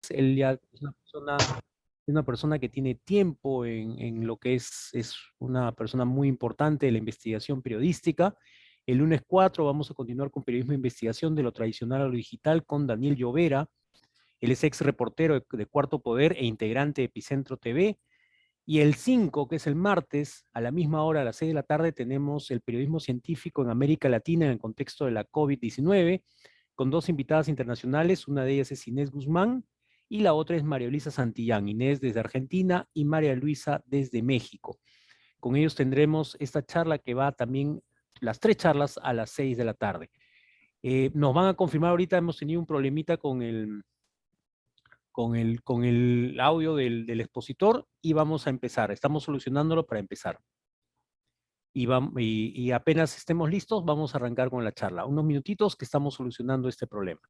Él ya es una persona que tiene tiempo en lo que es una persona muy importante de la investigación periodística. El lunes 4 vamos a continuar con periodismo de investigación de lo tradicional a lo digital con Daniel Llovera. Él es ex reportero de Cuarto Poder e integrante de Epicentro TV. Y el 5, que es el martes, a la misma hora, a las 6 de la tarde, tenemos el periodismo científico en América Latina en el contexto de la COVID-19, con dos invitadas internacionales. Una de ellas es Inés Guzmán y la otra es María Luisa Santillán. Inés desde Argentina y María Luisa desde México. Con ellos tendremos esta charla que va también, las tres charlas a las 6 de la tarde. Nos van a confirmar ahorita, hemos tenido un problemita con el audio del expositor y vamos a empezar. Estamos solucionándolo para empezar. Y apenas estemos listos, vamos a arrancar con la charla. Unos minutitos que estamos solucionando este problema.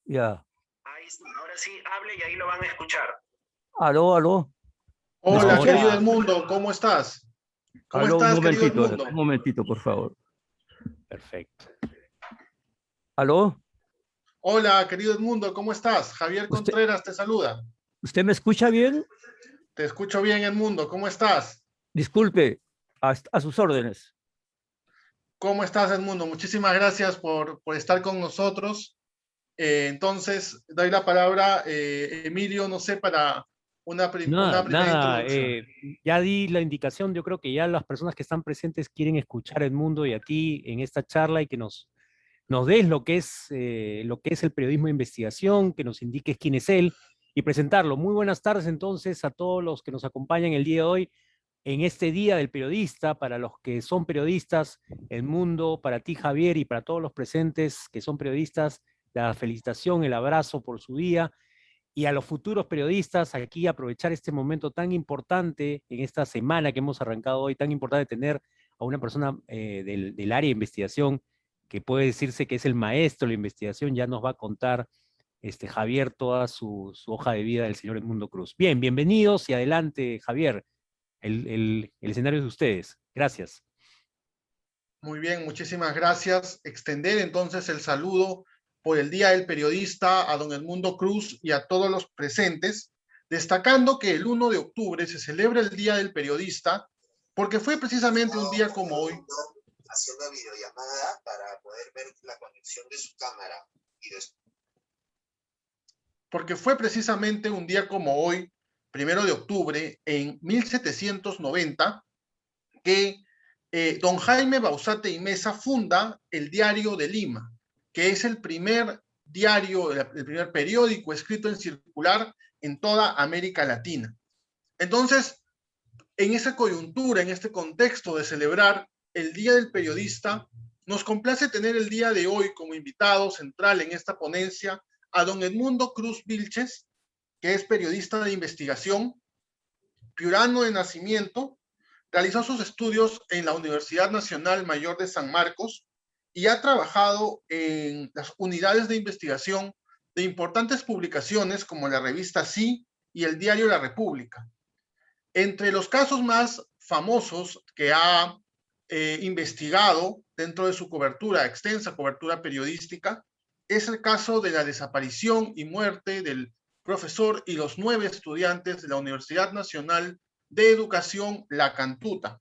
Ya. Ahí, ahora sí, hable y ahí lo van a escuchar. Aló, aló. ¿Me Hola, escucha? querido Hola, Edmundo, ¿cómo estás? ¿Cómo Aló, estás, querido Edmundo? un momentito, por favor. perfecto. Aló, Hola, querido Edmundo, ¿cómo estás? Javier ¿usted, Contreras te saluda. ¿usted me escucha bien? Te escucho bien, Edmundo, ¿cómo estás? Disculpe, a sus órdenes. ¿Cómo estás, Edmundo? Muchísimas gracias por estar con nosotros. Entonces, doy la palabra, Emilio, no sé, para Nada, una primera nada, introducción. ya di la indicación, yo creo que ya las personas que están presentes quieren escuchar el mundo y a ti en esta charla y que nos des lo que es el periodismo de investigación, que nos indiques quién es él y presentarlo. Muy buenas tardes entonces a todos los que nos acompañan el día de hoy en este Día del Periodista, para los que son periodistas, el mundo, para ti Javier y para todos los presentes que son periodistas, la felicitación, el abrazo por su día y a los futuros periodistas aquí aprovechar este momento tan importante en esta semana que hemos arrancado hoy, tan importante tener a una persona del área de investigación que puede decirse que es el maestro de la investigación, ya nos va a contar Javier toda su hoja de vida del señor Edmundo Cruz. Bien, bienvenidos y adelante, Javier. El escenario es de ustedes. Gracias. Muy bien, muchísimas gracias. Extender entonces el saludo por el Día del Periodista a don Edmundo Cruz y a todos los presentes, destacando que el 1 de octubre se celebra el Día del Periodista porque fue precisamente un día como hoy. Haciendo videollamada para poder ver la conexión de su cámara. Porque fue precisamente un día como hoy, 1 de octubre, en 1790, que don Jaime Bauzate y Mesa funda el Diario de Lima, que es el primer diario, el primer periódico escrito en circular en toda América Latina. Entonces, en esa coyuntura, en este contexto de celebrar el Día del Periodista, nos complace tener el día de hoy como invitado central en esta ponencia a don Edmundo Cruz Vilches, que es periodista de investigación, piurano de nacimiento, realizó sus estudios en la Universidad Nacional Mayor de San Marcos y ha trabajado en las unidades de investigación de importantes publicaciones como la revista Sí y el diario La República. Entre los casos más famosos que ha investigado dentro de su cobertura, extensa cobertura periodística, es el caso de la desaparición y muerte del profesor y los 9 estudiantes de la Universidad Nacional de Educación La Cantuta.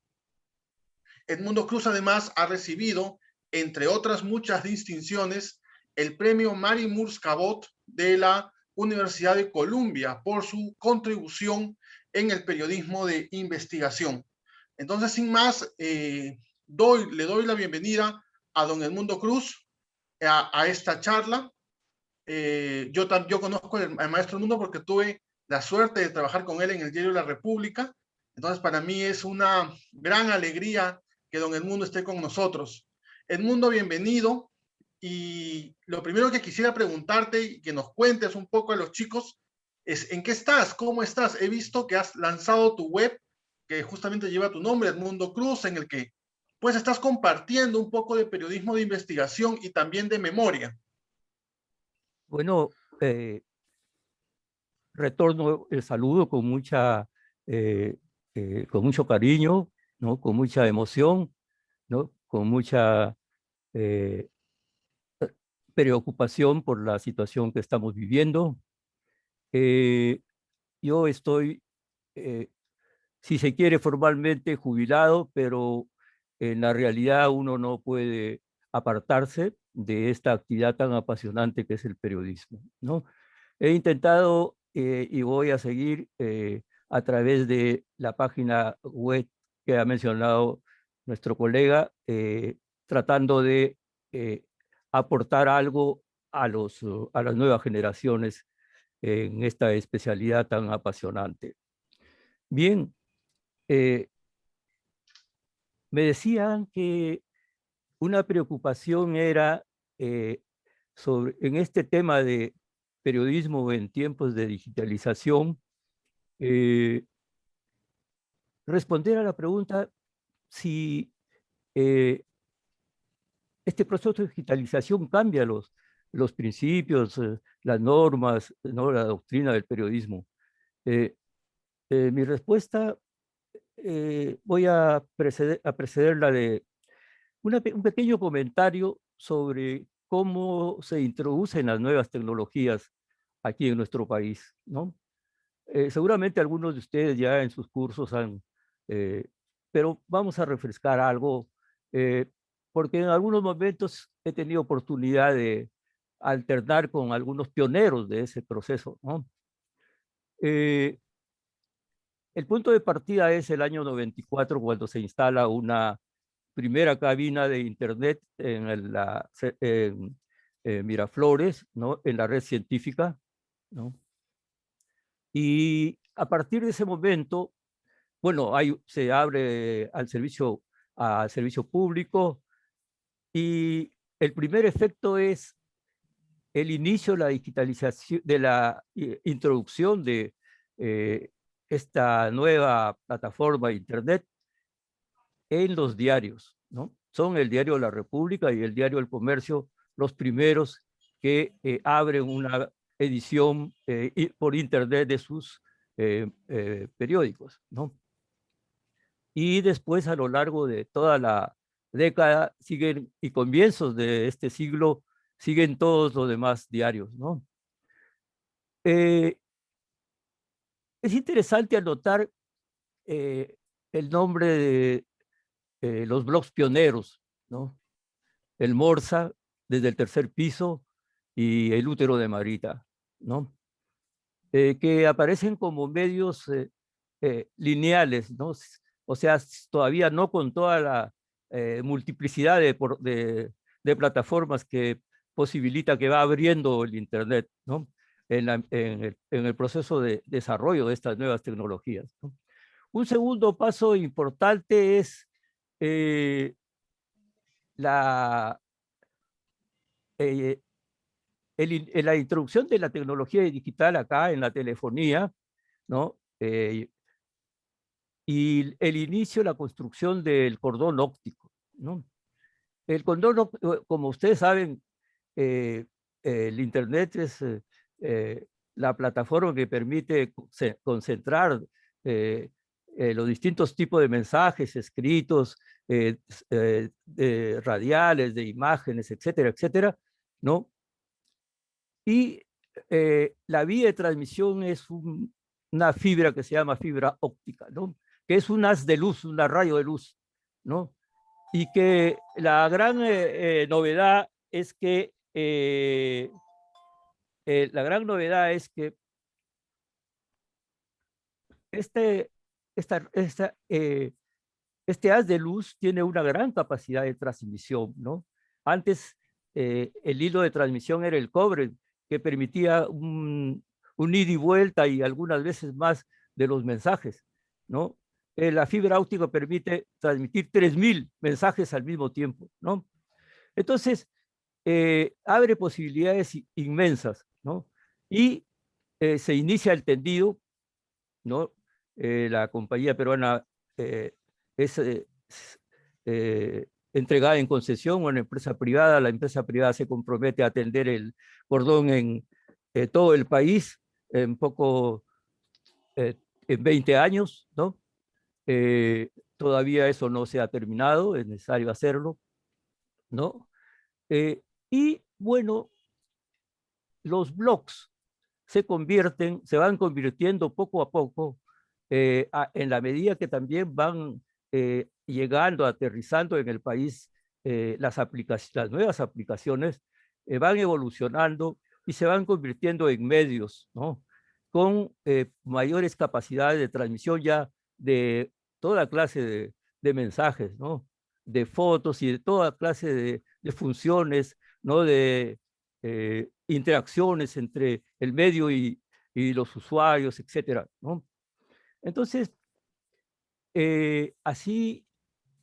Edmundo Cruz además ha recibido, entre otras muchas distinciones, el premio Mary Moores Cabot de la Universidad de Columbia por su contribución en el periodismo de investigación. Entonces, sin más, le doy la bienvenida a don Edmundo Cruz a esta charla. Yo conozco al maestro Edmundo porque tuve la suerte de trabajar con él en el diario La República. Entonces, para mí es una gran alegría que don Edmundo esté con nosotros. Edmundo, bienvenido. Y lo primero que quisiera preguntarte y que nos cuentes un poco a los chicos es ¿en qué estás? ¿Cómo estás? He visto que has lanzado tu web que justamente lleva tu nombre, Edmundo Cruz, en el que pues estás compartiendo un poco de periodismo de investigación y también de memoria. Bueno, retorno el saludo con mucho cariño, ¿no? Con mucha emoción, ¿no? Con mucha eh, preocupación por la situación que estamos viviendo. Eh, yo estoy, eh, si se quiere, formalmente jubilado, pero en la realidad uno no puede apartarse de esta actividad tan apasionante que es el periodismo, ¿no? He intentado y voy a seguir a través de la página web que ha mencionado nuestro colega, tratando de eh, aportar algo a las nuevas generaciones en esta especialidad tan apasionante. Bien, eh, me decían que una preocupación era en este tema de periodismo en tiempos de digitalización, eh, responder a la pregunta si este proceso de digitalización cambia los principios, las normas, ¿no? La doctrina del periodismo. Mi respuesta voy a precederla de un pequeño comentario sobre cómo se introducen las nuevas tecnologías aquí en nuestro país, ¿no? Seguramente algunos de ustedes ya en sus cursos han, pero vamos a refrescar algo, porque en algunos momentos he tenido oportunidad de alternar con algunos pioneros de ese proceso, ¿no? El punto de partida es el año 94, cuando se instala una primera cabina de internet en Miraflores, ¿no? En la red científica, ¿no? Y a partir de ese momento, bueno, se abre al servicio público, y el primer efecto es el inicio de la digitalización, de la introducción de esta nueva plataforma de internet en los diarios, ¿no? Son el diario La República y el diario El Comercio los primeros que abren una edición por internet de sus periódicos, ¿no? Y después, a lo largo de toda la década, siguen, y comienzos de este siglo, siguen todos los demás diarios, ¿no? Es interesante anotar el nombre de los blogs pioneros, ¿no? El Morsa, desde el tercer piso, y el Útero de Marita, ¿no? Que aparecen como medios lineales, ¿no? O sea, todavía no con toda la multiplicidad de plataformas que posibilita, que va abriendo el Internet, ¿no? En el proceso de desarrollo de estas nuevas tecnologías, ¿no? Un segundo paso importante es la la introducción de la tecnología digital acá en la telefonía, ¿no? Y el inicio de la construcción del cordón óptico, ¿no? El cordón óptico, como ustedes saben, el Internet es la plataforma que permite concentrar los distintos tipos de mensajes escritos, radiales, de imágenes, etcétera, etcétera, ¿no? Y la vía de transmisión es una fibra que se llama fibra óptica, ¿no? Que es un haz de luz, una rayo de luz, ¿no? Y que la gran novedad es que este, este haz de luz tiene una gran capacidad de transmisión, ¿no? Antes el hilo de transmisión era el cobre, que permitía un ida y vuelta y algunas veces más de los mensajes, ¿no? La fibra óptica permite transmitir 3000 mensajes al mismo tiempo, ¿no? Entonces, abre posibilidades inmensas, ¿no? Y se inicia el tendido, ¿no? La compañía peruana es entregada en concesión a una empresa privada. La empresa privada se compromete a atender el cordón en todo el país en en 20 años, ¿no? Todavía eso no se ha terminado, es necesario hacerlo, ¿no? Y bueno, los blogs se van convirtiendo poco a poco en la medida que también van llegando, aterrizando en el país las nuevas aplicaciones, van evolucionando y se van convirtiendo en medios, ¿no? Con mayores capacidades de transmisión ya de toda clase de mensajes, ¿no? De fotos y de toda clase de funciones, ¿no? De interacciones entre el medio y los usuarios, etcétera, ¿no? Entonces, así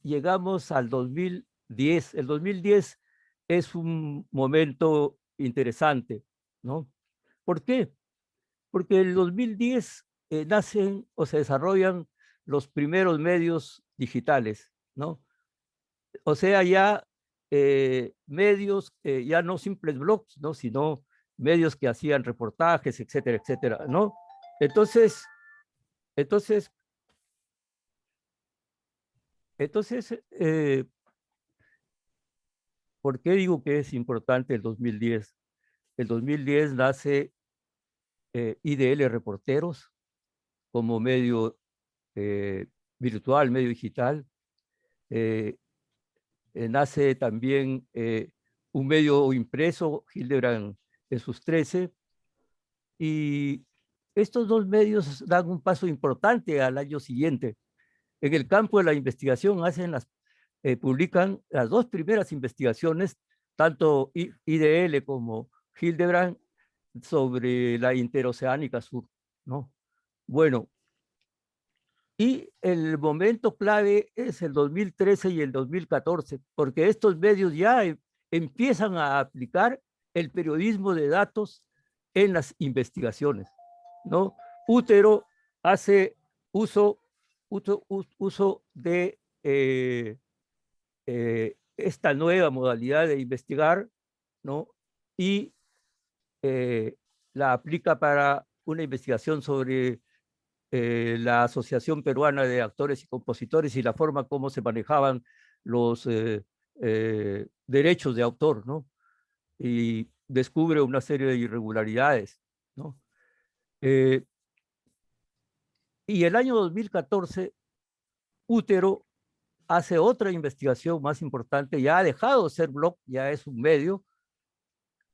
llegamos al 2010. El 2010 es un momento interesante, ¿no? ¿Por qué? Porque en el 2010 nacen o se desarrollan los primeros medios digitales, ¿no? O sea, ya medios, ya no simples blogs, ¿no? Sino medios que hacían reportajes, etcétera, etcétera, ¿no? Entonces, entonces, entonces, ¿por qué digo que es importante el 2010? El 2010 nace IDL Reporteros como medio virtual, medio digital. Nace también un medio impreso, Hildebrand en sus 13, y estos dos medios dan un paso importante al año siguiente. En el campo de la investigación publican las dos primeras investigaciones, tanto IDL como Hildebrand, sobre la interoceánica sur, ¿no? Bueno, y el momento clave es el 2013 y el 2014, porque estos medios ya empiezan a aplicar el periodismo de datos en las investigaciones, ¿no? Útero hace uso de esta nueva modalidad de investigar, ¿no? Y la aplica para una investigación sobre la Asociación Peruana de Actores y Compositores y la forma como se manejaban los derechos de autor, ¿no? Y descubre una serie de irregularidades, ¿no? Y el año 2014, Útero hace otra investigación más importante, ya ha dejado de ser blog, ya es un medio,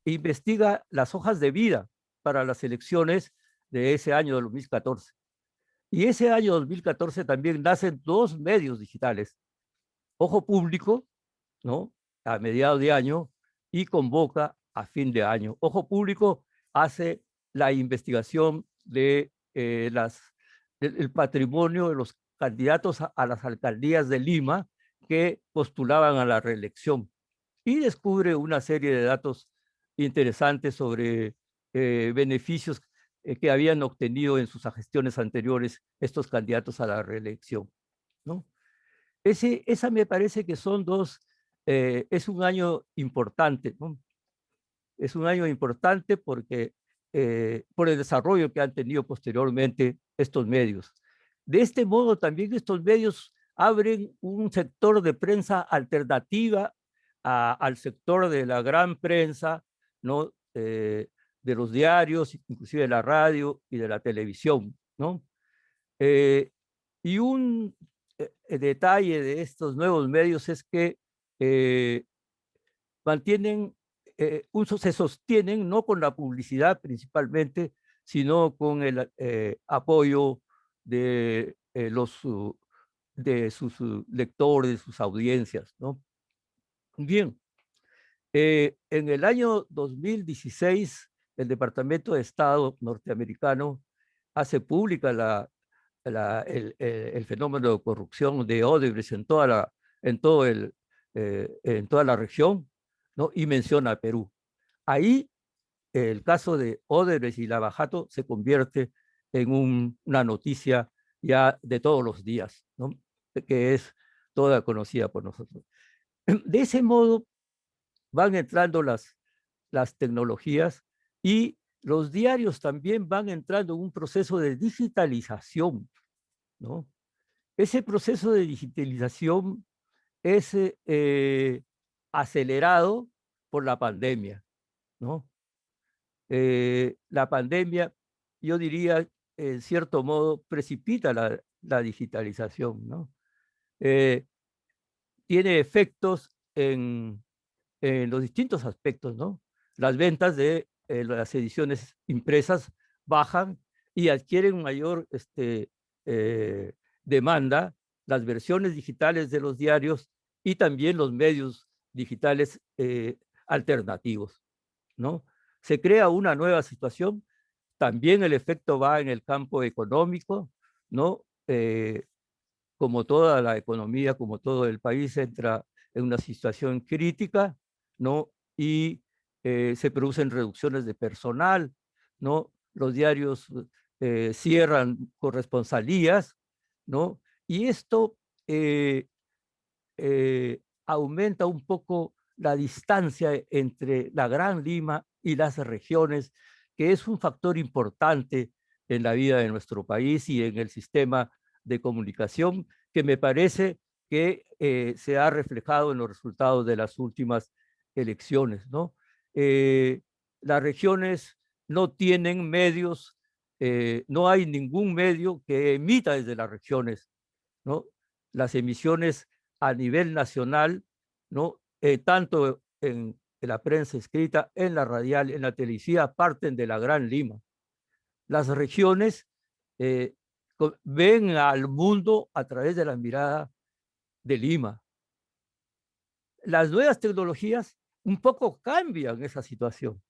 investiga las hojas de vida para las elecciones de ese año de 2014. Y ese año 2014 también nacen dos medios digitales, Ojo Público, ¿no? A mediados de año, y Convoca a fin de año. Ojo Público hace la investigación de del patrimonio de los candidatos a las alcaldías de Lima que postulaban a la reelección y descubre una serie de datos interesantes sobre beneficios que habían obtenido en sus gestiones anteriores estos candidatos a la reelección, ¿no? Esa me parece que son es un año importante, ¿no? Es un año importante porque por el desarrollo que han tenido posteriormente estos medios. De este modo también estos medios abren un sector de prensa alternativa al sector de la gran prensa, ¿no? De los diarios, inclusive de la radio y de la televisión, ¿no? Y un detalle de estos nuevos medios es que mantienen, se sostienen no con la publicidad principalmente, sino con el apoyo de, de sus lectores, de sus audiencias, ¿no? Bien, en el año 2016, el Departamento de Estado norteamericano hace pública el fenómeno de corrupción de Odebrecht en toda la región, ¿no? Y menciona a Perú. Ahí el caso de Odebrecht y Lavajato se convierte en una noticia ya de todos los días, ¿no? Que es toda conocida por nosotros. De ese modo van entrando las tecnologías y los diarios también van entrando en un proceso de digitalización, ¿no? Ese proceso de digitalización es acelerado por la pandemia, ¿no? La pandemia, yo diría, en cierto modo, precipita la digitalización, ¿no? Tiene efectos en los distintos aspectos, ¿no? Las ventas de las ediciones impresas bajan y adquieren mayor demanda las versiones digitales de los diarios y también los medios digitales alternativos, ¿no? Se crea una nueva situación, también el efecto va en el campo económico, ¿no? Como toda la economía, como todo el país entra en una situación crítica, ¿no? Y se producen reducciones de personal, ¿no? Los diarios cierran corresponsalías, ¿no? Y esto aumenta un poco la distancia entre la Gran Lima y las regiones, que es un factor importante en la vida de nuestro país y en el sistema de comunicación, que me parece que se ha reflejado en los resultados de las últimas elecciones, ¿no? Las regiones no tienen medios, no hay ningún medio que emita desde las regiones, ¿no? Las emisiones a nivel nacional, ¿no? Tanto en la prensa escrita, en la radial, en la televisiva, parten de la Gran Lima. Las regiones eh, ven al mundo a través de la mirada de Lima. Las nuevas tecnologías un poco cambian esa situación,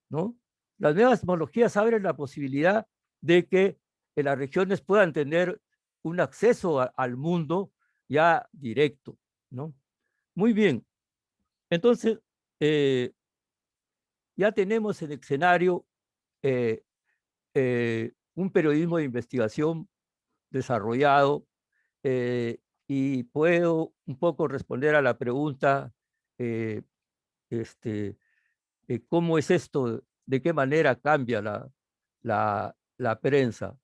¿no? Las nuevas tecnologías abren la posibilidad de que las regiones puedan tener un acceso al mundo ya directo, ¿no? Muy bien. Entonces, ya tenemos en el escenario eh, un periodismo de investigación desarrollado y puedo un poco responder a la pregunta, eh, este, ¿cómo es esto? ¿De qué manera cambia la prensa?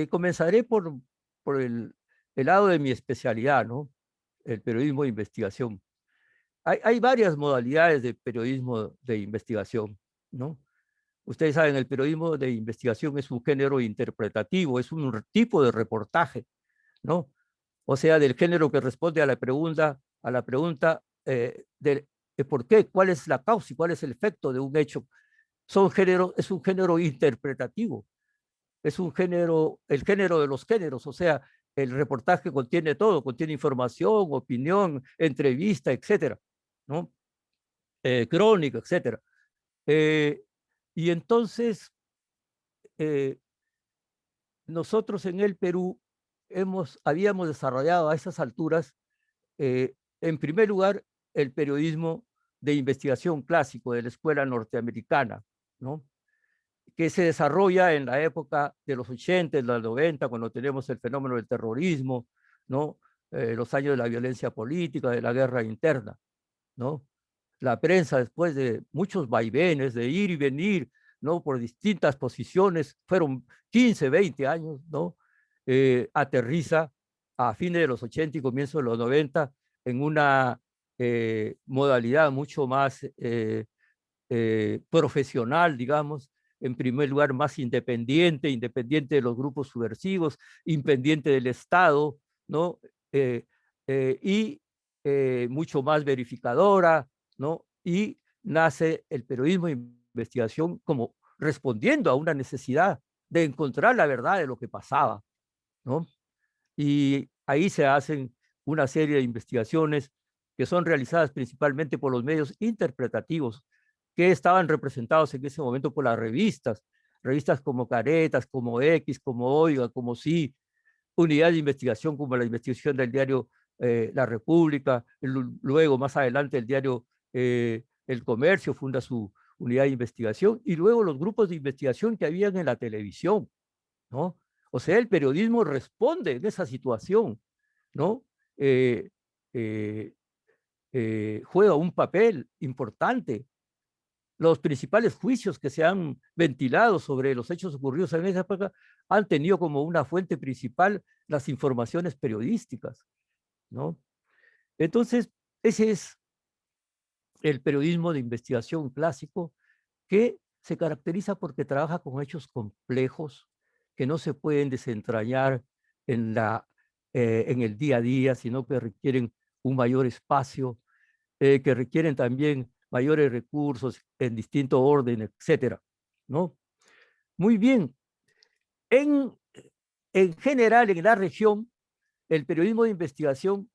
Comenzaré por el lado de mi especialidad, ¿no? El periodismo de investigación. Hay varias modalidades de periodismo de investigación, ¿no? Ustedes saben, el periodismo de investigación es un género interpretativo, es un tipo de reportaje, ¿no? O sea, del género que responde a la pregunta de por qué, cuál es la causa y cuál es el efecto de un hecho. Es un género interpretativo, es un género, el género de los géneros, o sea, el reportaje contiene todo, contiene información, opinión, entrevista, etcétera, ¿no? Crónica, etcétera. Y entonces, eh, nosotros en el Perú habíamos desarrollado a esas alturas, en primer lugar, el periodismo de investigación clásico de la escuela norteamericana, ¿no? Que se desarrolla en la época de los 80, de los 90, cuando tenemos el fenómeno del terrorismo, ¿no? Los años de la violencia política, de la guerra interna, ¿no? La prensa, después de muchos vaivenes, de ir y venir, ¿no? Por distintas posiciones, fueron 15, 20 años, ¿no? Aterriza a fines de los 80 y comienzos de los 90 en una modalidad mucho más profesional, digamos, en primer lugar más independiente, independiente de los grupos subversivos, independiente del Estado, ¿no? Eh, y mucho más verificadora, ¿no? Y nace el periodismo de investigación como respondiendo a una necesidad de encontrar la verdad de lo que pasaba, ¿no? Y ahí se hacen una serie de investigaciones que son realizadas principalmente por los medios interpretativos que estaban representados en ese momento por las revistas como Caretas, como X, como Oiga, como Sí, unidades de investigación como la investigación del diario La República, luego más adelante el diario El Comercio funda su unidad de investigación, y luego los grupos de investigación que habían en la televisión, ¿no? O sea, el periodismo responde en esa situación, ¿no? Eh, eh, juega un papel importante. Los principales juicios que se han ventilado sobre los hechos ocurridos en esa época han tenido como una fuente principal las informaciones periodísticas, ¿no? Entonces, ese es el periodismo de investigación clásico, que se caracteriza porque trabaja con hechos complejos que no se pueden desentrañar en el día a día, sino que requieren un mayor espacio, que requieren también mayores recursos en distinto orden, etcétera, ¿no? Muy bien. En, en general, en la región, el periodismo de investigación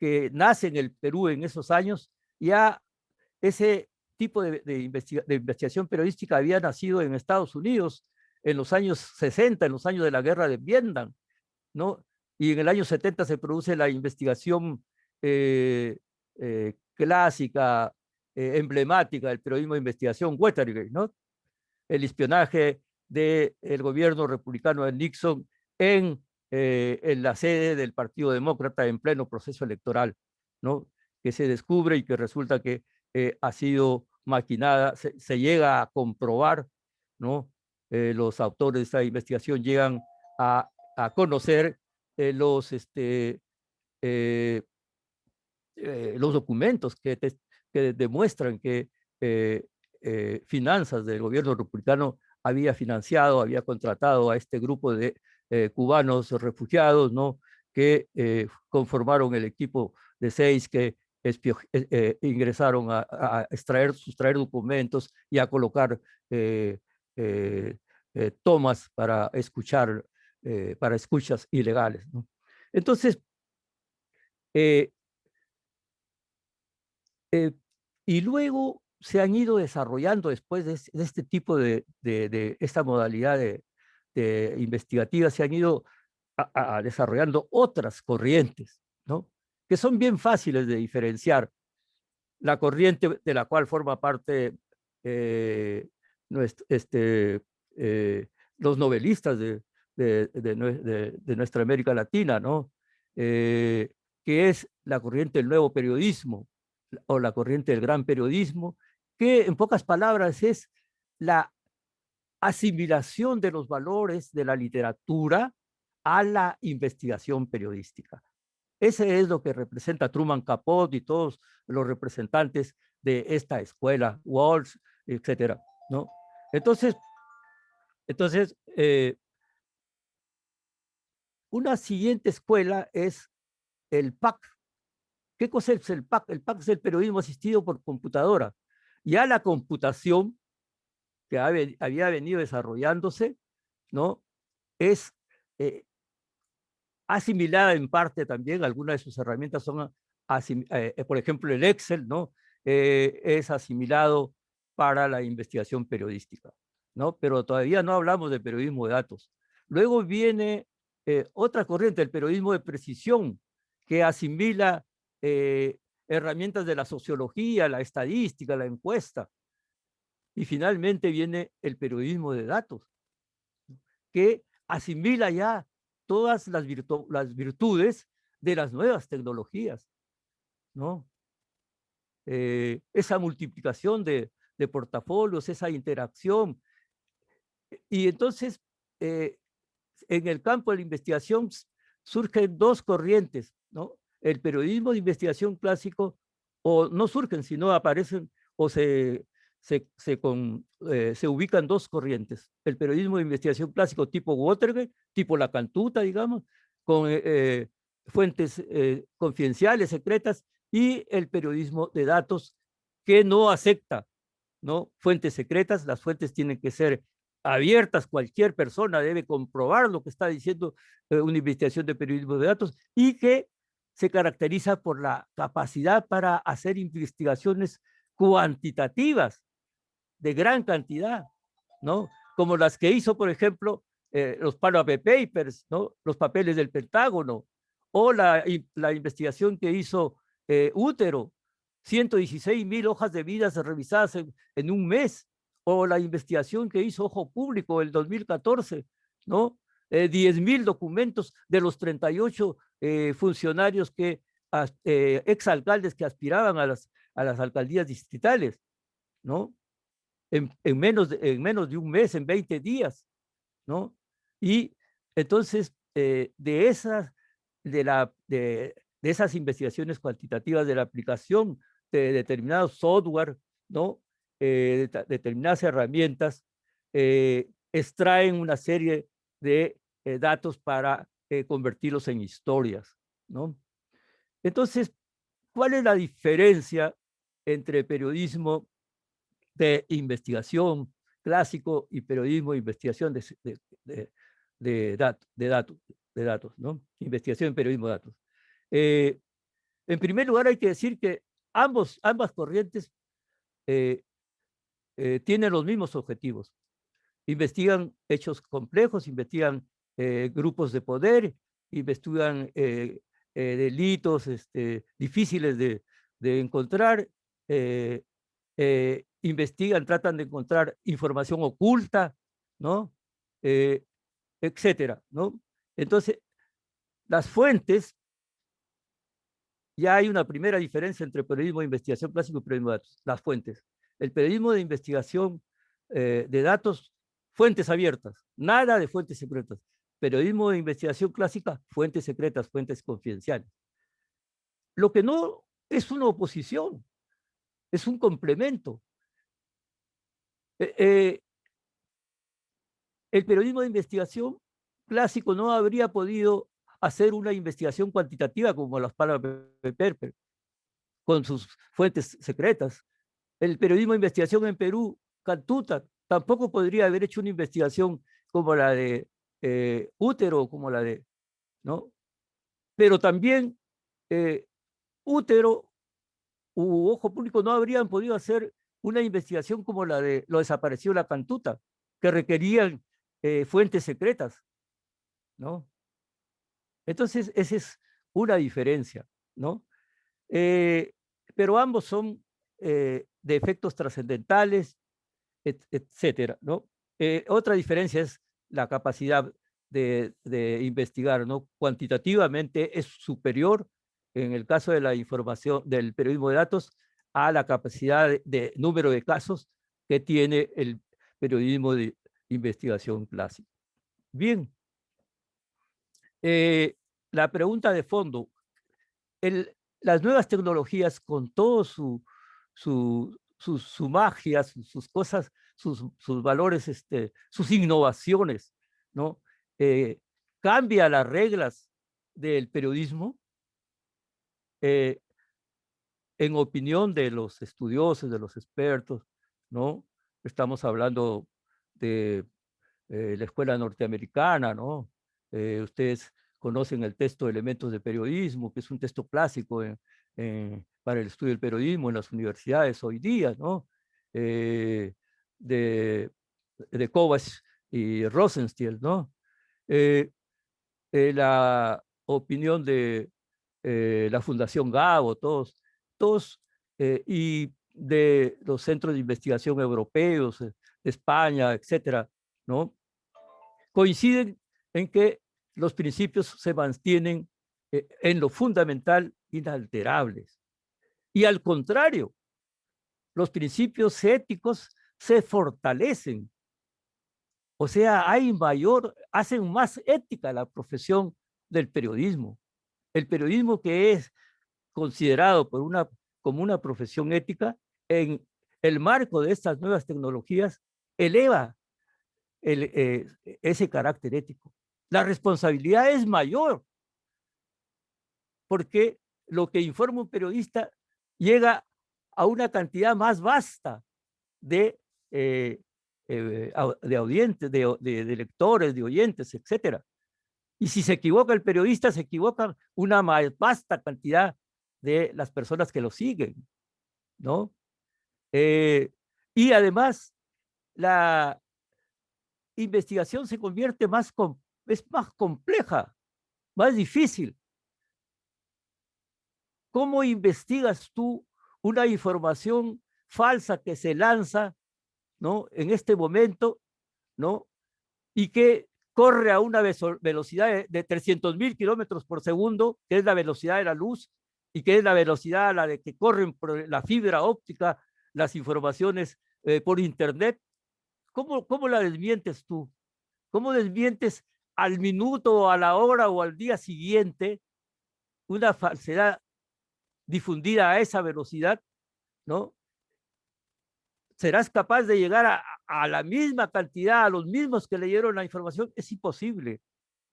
que nace en el Perú en esos años, ya ese tipo de investigación periodística había nacido en Estados Unidos en los años 60, en los años de la guerra de Vietnam, ¿no? Y en el año 70 se produce la investigación clásica, emblemática del periodismo de investigación, Watergate, ¿no? El espionaje del gobierno republicano de Nixon en la sede del Partido Demócrata en pleno proceso electoral, ¿no? que se descubre y que resulta que ha sido maquinada, se llega a comprobar, ¿no? Los autores de esta investigación llegan a conocer los documentos que demuestran que finanzas del gobierno republicano había financiado, había contratado a este grupo de cubanos refugiados, ¿no? Que conformaron el equipo de 6 que ingresaron a sustraer documentos y a colocar tomas para escuchar, para escuchas ilegales, ¿no? Entonces, y luego se han ido desarrollando después de este tipo de esta modalidad de investigativa, se han ido desarrollando otras corrientes, ¿no? Que son bien fáciles de diferenciar. La corriente de la cual forma parte los novelistas de nuestra América Latina, ¿no? Que es la corriente del nuevo periodismo o la corriente del gran periodismo, que en pocas palabras es la asimilación de los valores de la literatura a la investigación periodística. Ese es lo que representa Truman Capote y todos los representantes de esta escuela, Walsh, etcétera, ¿no? Entonces una siguiente escuela es el PAC. ¿Qué cosa es el PAC? El PAC es el periodismo asistido por computadora. Ya la computación que había venido desarrollándose, ¿no? Es asimilada en parte también, algunas de sus herramientas son, por ejemplo, el Excel, ¿no? Es asimilado para la investigación periodística, ¿no? Pero todavía no hablamos de periodismo de datos. Luego viene otra corriente, el periodismo de precisión, que asimila herramientas de la sociología, la estadística, la encuesta. Y finalmente viene el periodismo de datos, que asimila ya todas las virtudes de las nuevas tecnologías, ¿no? Esa multiplicación de portafolios, esa interacción. Y entonces, en el campo de la investigación surgen dos corrientes, ¿no? El periodismo de investigación clásico, o no surgen, sino aparecen o se ubican dos corrientes. El periodismo de investigación clásico tipo Watergate, tipo La Cantuta, digamos, con fuentes confidenciales, secretas, y el periodismo de datos que no acepta, ¿no? Fuentes secretas. Las fuentes tienen que ser abiertas, cualquier persona debe comprobar lo que está diciendo una investigación de periodismo de datos, y que se caracteriza por la capacidad para hacer investigaciones cuantitativas de gran cantidad, ¿no? Como las que hizo, por ejemplo, los Panama Papers, ¿no? Los papeles del Pentágono, o la investigación que hizo Útero, 116,000 hojas de vidas revisadas en un mes, o la investigación que hizo Ojo Público el 2014, ¿no? 10,000 documentos de los 38 funcionarios exalcaldes que aspiraban a las alcaldías distritales, ¿no? En menos de un mes, en 20 días, ¿no? Y entonces, de esas investigaciones cuantitativas, de la aplicación de determinados software, ¿no? Determinadas herramientas, extraen una serie de datos para convertirlos en historias, ¿no? Entonces, ¿cuál es la diferencia entre periodismo de investigación clásico y periodismo de investigación de datos, ¿no? Investigación en periodismo de datos. En primer lugar, hay que decir que ambas corrientes tienen los mismos objetivos. Investigan hechos complejos, investigan grupos de poder, investigan delitos difíciles de encontrar, investigan, tratan de encontrar información oculta, ¿no? Etcétera, ¿no? Entonces, las fuentes ya hay una primera diferencia entre periodismo de investigación clásico y periodismo de datos, las fuentes. El periodismo de investigación de datos, fuentes abiertas, nada de fuentes secretas. Periodismo de investigación clásica, fuentes secretas, fuentes confidenciales. Lo que no es una oposición, es un complemento. El periodismo de investigación clásico no habría podido hacer una investigación cuantitativa como las Panama Papers, con sus fuentes secretas. El periodismo de investigación en Perú, Cantuta, tampoco podría haber hecho una investigación como la de Útero, como la de, ¿no? Pero también Útero u Ojo Público no habrían podido hacer una investigación como la de lo desaparecido de la Cantuta, que requerían fuentes secretas, ¿no? Entonces, esa es una diferencia, ¿no? Pero ambos son de efectos trascendentales, etcétera, ¿no? Otra diferencia es la capacidad de investigar, ¿no? Cuantitativamente es superior en el caso de la información del periodismo de datos a la capacidad de número de casos que tiene el periodismo de investigación clásico. Bien, la pregunta de fondo, las nuevas tecnologías con todo su magia, sus cosas, sus valores, sus innovaciones, ¿no? Cambia las reglas del periodismo. En opinión de los estudiosos, de los expertos, ¿no? Estamos hablando de la escuela norteamericana, ¿no? Ustedes conocen el texto Elementos de Periodismo, que es un texto clásico para el estudio del periodismo en las universidades hoy día, ¿no? De Kovacs y Rosenstiel, ¿no? La opinión de la Fundación Gabo, todos y de los centros de investigación europeos, de España, etcétera, ¿no? Coinciden en que los principios se mantienen en lo fundamental inalterables. Y al contrario, los principios éticos se fortalecen. O sea, hacen más ética la profesión del periodismo. El periodismo que es considerado como una profesión ética, en el marco de estas nuevas tecnologías, eleva ese carácter ético. La responsabilidad es mayor, porque lo que informa un periodista llega a una cantidad más vasta de, de audientes, de lectores, de oyentes, etcétera. Y si se equivoca el periodista, se equivoca una más vasta cantidad de las personas que lo siguen, ¿no? Y además, la investigación se convierte es más compleja, más difícil. ¿Cómo investigas tú una información falsa que se lanza, ¿no? En este momento, ¿no? Y que corre a una velocidad de 300.000 kilómetros por segundo, que es la velocidad de la luz, y que es la velocidad a la de que corren por la fibra óptica las informaciones por Internet. ¿Cómo la desmientes tú? ¿Cómo desmientes al minuto, a la hora o al día siguiente una falsedad difundida a esa velocidad, ¿no? ¿Serás capaz de llegar a la misma cantidad, a los mismos que leyeron la información? Es imposible.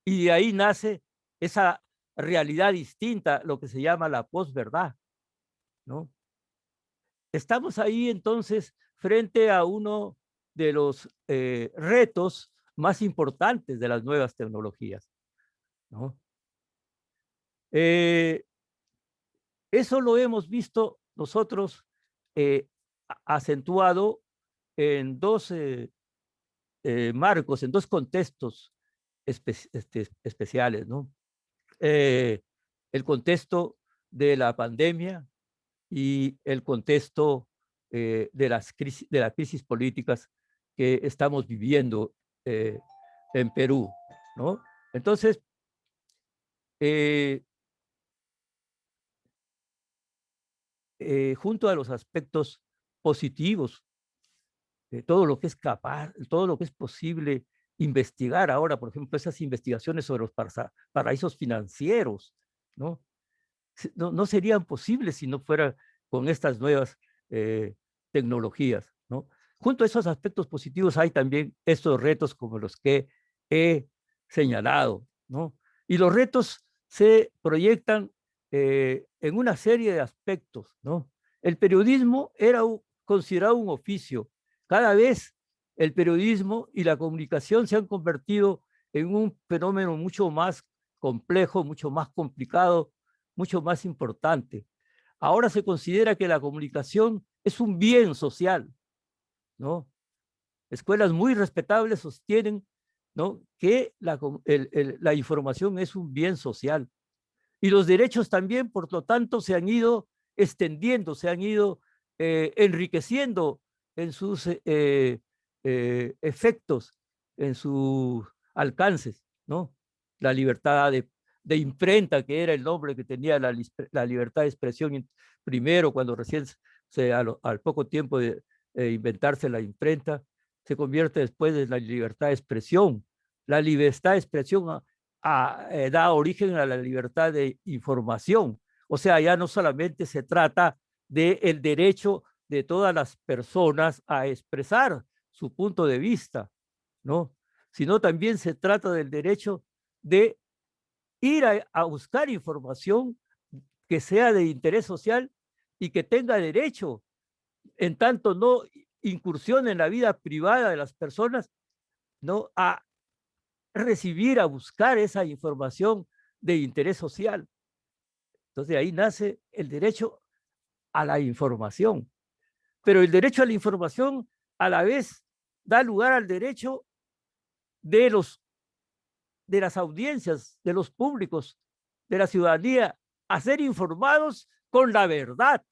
Y de ahí nace esa realidad distinta, lo que se llama la posverdad, ¿no? Estamos ahí entonces frente a uno de los retos más importantes de las nuevas tecnologías, ¿no? Eso lo hemos visto nosotros acentuado en dos marcos, en dos contextos especiales, ¿no? El contexto de la pandemia y el contexto de las crisis políticas que estamos viviendo en Perú, ¿no? Entonces, junto a los aspectos positivos, todo lo que es capaz, todo lo que es posible investigar ahora, por ejemplo, esas investigaciones sobre los paraísos financieros, ¿no? No serían posibles si no fuera con estas nuevas tecnologías, ¿no? Junto a esos aspectos positivos hay también estos retos como los que he señalado, ¿no? Y los retos se proyectan en una serie de aspectos, ¿no? El periodismo era considerado un oficio. Cada vez el periodismo y la comunicación se han convertido en un fenómeno mucho más complejo, mucho más complicado, mucho más importante. Ahora se considera que la comunicación es un bien social, ¿no? Escuelas muy respetables sostienen, ¿no?, que la información es un bien social. Y los derechos también, por lo tanto, se han ido extendiendo, se han ido enriqueciendo en sus efectos, en sus alcances, ¿no? La libertad de imprenta, que era el nombre que tenía la libertad de expresión primero, cuando recién al poco tiempo de inventarse la imprenta, se convierte después en la libertad de expresión. La libertad de expresión da origen a la libertad de información. O sea, ya no solamente se trata del derecho de todas las personas a expresar su punto de vista, ¿no? Sino también se trata del derecho de ir a buscar información que sea de interés social y que tenga derecho, en tanto no incursione en la vida privada de las personas, ¿no?, a recibir, a buscar esa información de interés social. Entonces, de ahí nace el derecho a la información. Pero el derecho a la información a la vez da lugar al derecho de las audiencias, de los públicos, de la ciudadanía, a ser informados con la verdad.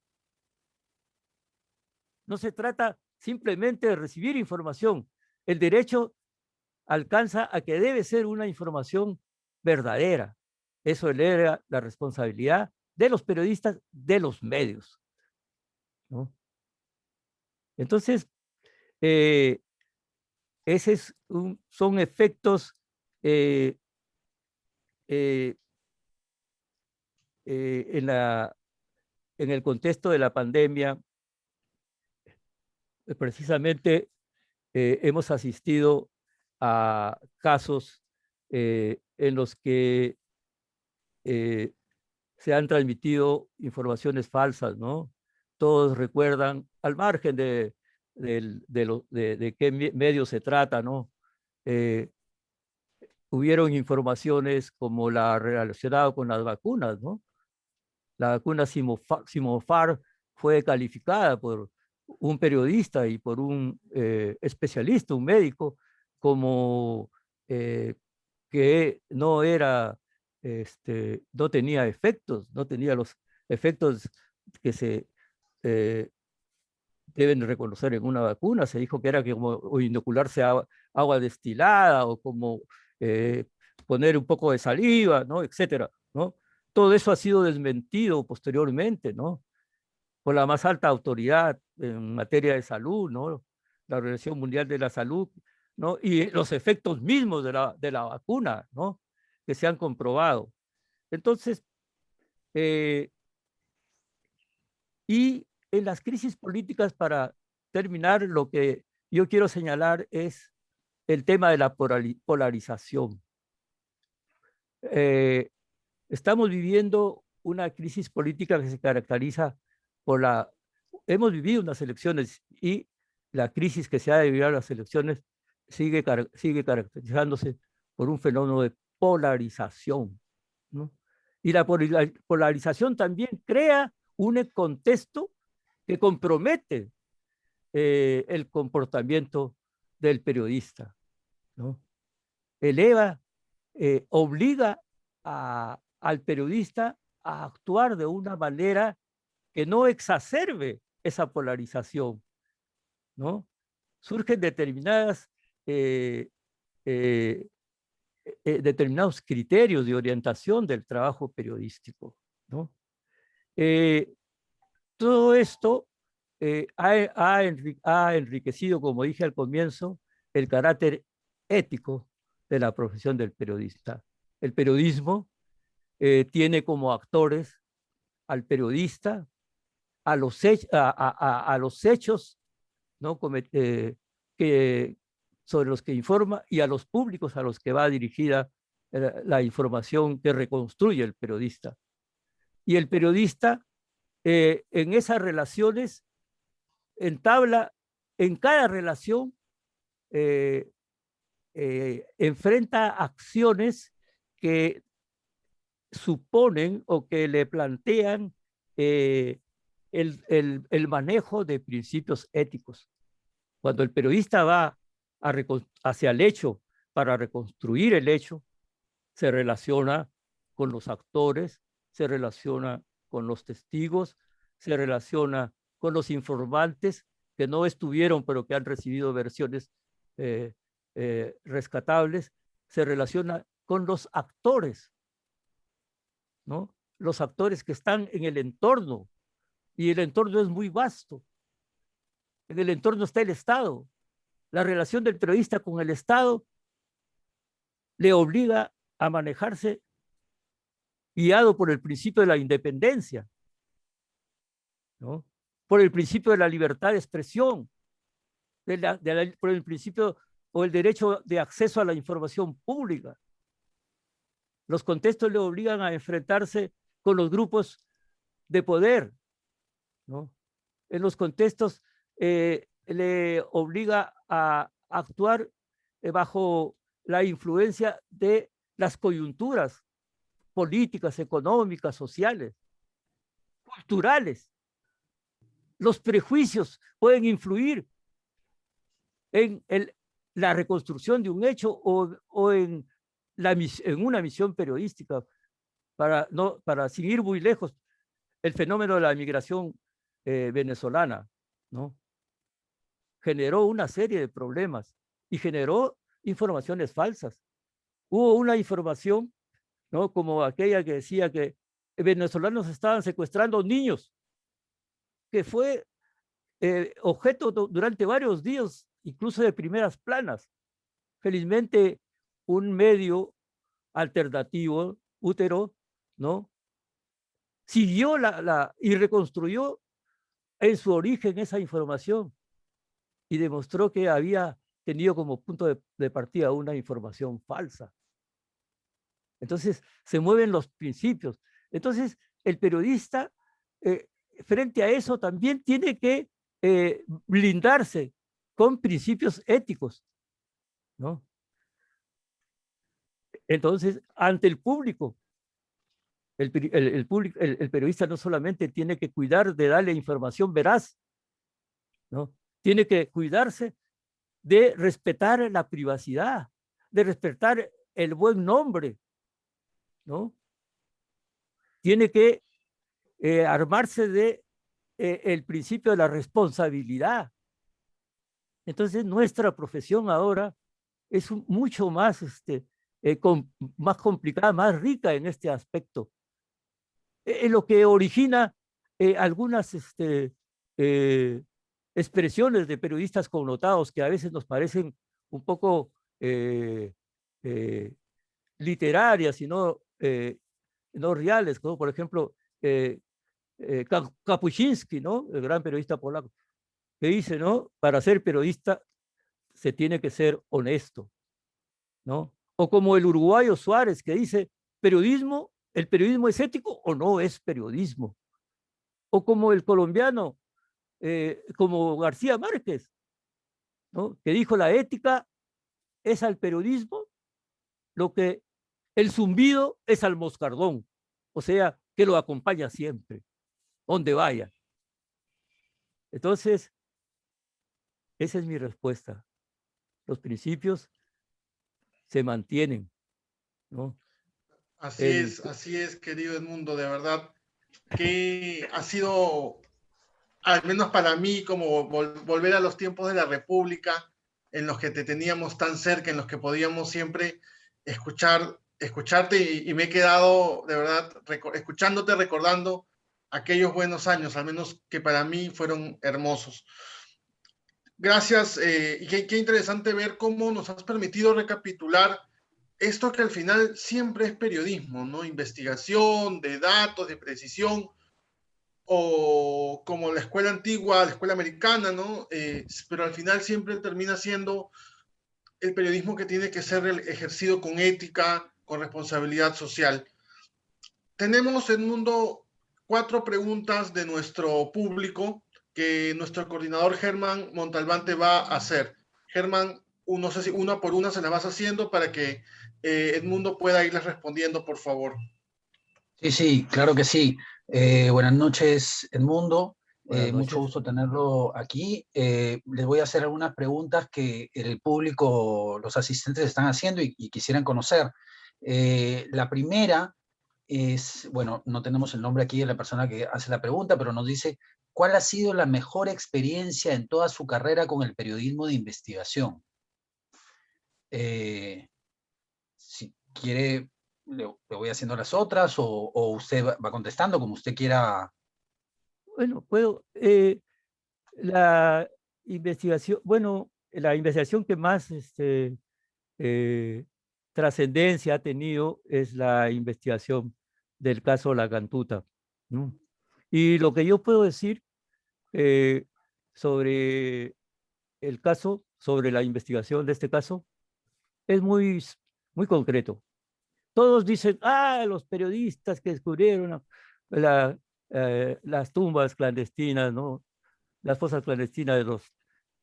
No se trata simplemente de recibir información. El derecho alcanza a que debe ser una información verdadera. Eso eleva la responsabilidad de los periodistas, de los medios, ¿no? Entonces, esos son efectos eh, en el contexto de la pandemia. Precisamente hemos asistido a casos en los que se han transmitido informaciones falsas, ¿no? Todos recuerdan, al margen de qué medio se trata, ¿no? Hubieron informaciones como la relacionada con las vacunas, ¿no? La vacuna Sinopharm fue calificada por un periodista y por un especialista, un médico, como que no era, no tenía efectos, no tenía los efectos que se deben reconocer en una vacuna. Se dijo que era como inocularse agua destilada o como poner un poco de saliva, ¿no?, etcétera, ¿no? Todo eso ha sido desmentido posteriormente, ¿no?, por la más alta autoridad en materia de salud, ¿no?, la Organización Mundial de la Salud, ¿no?, y los efectos mismos de la vacuna, ¿no?, que se han comprobado. Entonces, y en las crisis políticas, para terminar, lo que yo quiero señalar es el tema de la polarización. Estamos viviendo una crisis política que se caracteriza por hemos vivido unas elecciones y la crisis que se ha debido a las elecciones sigue caracterizándose por un fenómeno de polarización, ¿no? Y la polarización también crea un contexto que compromete el comportamiento del periodista, ¿no? Obliga al periodista a actuar de una manera que no exacerbe esa polarización, ¿no? Surgen eh, eh, determinados criterios de orientación del trabajo periodístico, ¿no? Todo esto ha enriquecido, como dije al comienzo, el carácter ético de la profesión del periodista. El periodismo tiene como actores al periodista, a los hechos, ¿no? Sobre los que informa, y a los públicos a los que va dirigida la información que reconstruye el periodista. Y el periodista en esas relaciones entabla, en cada relación, enfrenta acciones que suponen o que le plantean el manejo de principios éticos. Cuando el periodista va hacia el hecho para reconstruir el hecho, se relaciona con los actores, se relaciona con los testigos, se relaciona con los informantes que no estuvieron pero que han recibido versiones rescatables, se relaciona con los actores, ¿no? Los actores que están en el entorno, y el entorno es muy vasto. En el entorno está el Estado. La relación del periodista con el Estado le obliga a manejarse guiado por el principio de la independencia, ¿no? Por el principio de la libertad de expresión, por el principio o el derecho de acceso a la información pública. Los contextos le obligan a enfrentarse con los grupos de poder, ¿no? En los contextos le obliga a actuar bajo la influencia de las coyunturas políticas, económicas, sociales, culturales. Los prejuicios pueden influir en la reconstrucción de un hecho o en una misión periodística. Para sin ir muy lejos, el fenómeno de la migración venezolana, ¿no? Generó una serie de problemas y generó informaciones falsas. Hubo una información, ¿no?, como aquella que decía que venezolanos estaban secuestrando niños, que fue objeto durante varios días, incluso de primeras planas. Felizmente, un medio alternativo, Útero, ¿no?, siguió y reconstruyó en su origen esa información y demostró que había tenido como punto de partida una información falsa. Entonces, se mueven los principios. Entonces, el periodista, frente a eso, también tiene que blindarse con principios éticos, ¿no? Entonces, ante el público, el periodista no solamente tiene que cuidar de darle información veraz, ¿no? Tiene que cuidarse de respetar la privacidad, de respetar el buen nombre, ¿no? Tiene que armarse de el principio de la responsabilidad. Entonces, nuestra profesión ahora es mucho más, más complicada, más rica en este aspecto. Lo que origina algunas expresiones de periodistas connotados que a veces nos parecen un poco literarias y no reales, como por ejemplo Kapuściński, ¿no?, el gran periodista polaco, que dice, ¿no?, para ser periodista se tiene que ser honesto, ¿no? O como el uruguayo Suárez, que dice, ¿el periodismo es ético o no es periodismo? O como el colombiano, como García Márquez, ¿no?, que dijo, la ética es al periodismo lo que el zumbido es al moscardón, o sea, que lo acompaña siempre, donde vaya. Entonces, esa es mi respuesta. Los principios se mantienen, ¿no? Así es, querido Edmundo, de verdad que ha sido, al menos para mí, como volver a los tiempos de la República, en los que te teníamos tan cerca, en los que podíamos siempre escucharte, y me he quedado, de verdad, escuchándote, recordando aquellos buenos años, al menos que para mí fueron hermosos. Gracias, y qué interesante ver cómo nos has permitido recapitular esto que al final siempre es periodismo, ¿no? Investigación, de datos, de precisión, o como la escuela antigua, la escuela americana, ¿no? Pero al final siempre termina siendo el periodismo que tiene que ser ejercido con ética, con responsabilidad social. Tenemos, Edmundo, 4 preguntas de nuestro público que nuestro coordinador Germán Montalbán te va a hacer. Germán, no sé si una por una se las vas haciendo para que Edmundo pueda irles respondiendo, por favor. Sí, sí, claro que sí. Buenas noches, Edmundo. Buenas Mucho noches. gusto tenerlo aquí. Les voy a hacer algunas preguntas que el público, los asistentes están haciendo y quisieran conocer. La primera es, bueno, no tenemos el nombre aquí de la persona que hace la pregunta, pero nos dice, ¿cuál ha sido la mejor experiencia en toda su carrera con el periodismo de investigación? Si quiere, le voy haciendo las otras o usted va contestando como usted quiera. Bueno, puedo. La investigación, bueno, la investigación que más trascendencia ha tenido es la investigación del caso La Cantuta, ¿no? Y lo que yo puedo decir sobre el caso, sobre la investigación de este caso, es muy concreto. Todos dicen, los periodistas que descubrieron las tumbas clandestinas, ¿no? Las fosas clandestinas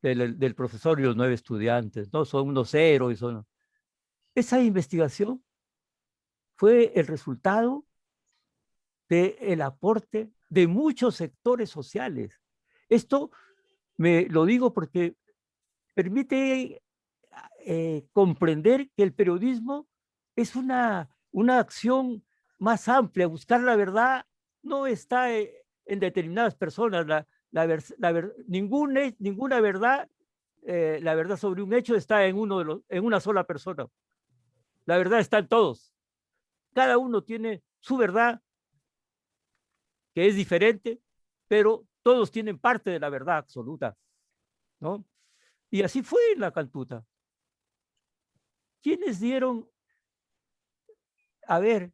del profesor y los 9 estudiantes, ¿no? Son unos héroes. Esa investigación fue el resultado del aporte de muchos sectores sociales. Esto me lo digo porque permite comprender que el periodismo es una acción más amplia. Buscar la verdad no está en determinadas personas. Ninguna verdad, la verdad sobre un hecho está en una sola persona. La verdad está en todos. Cada uno tiene su verdad, que es diferente, pero todos tienen parte de la verdad absoluta, ¿no? Y así fue en La Cantuta. ¿Quiénes dieron, a ver,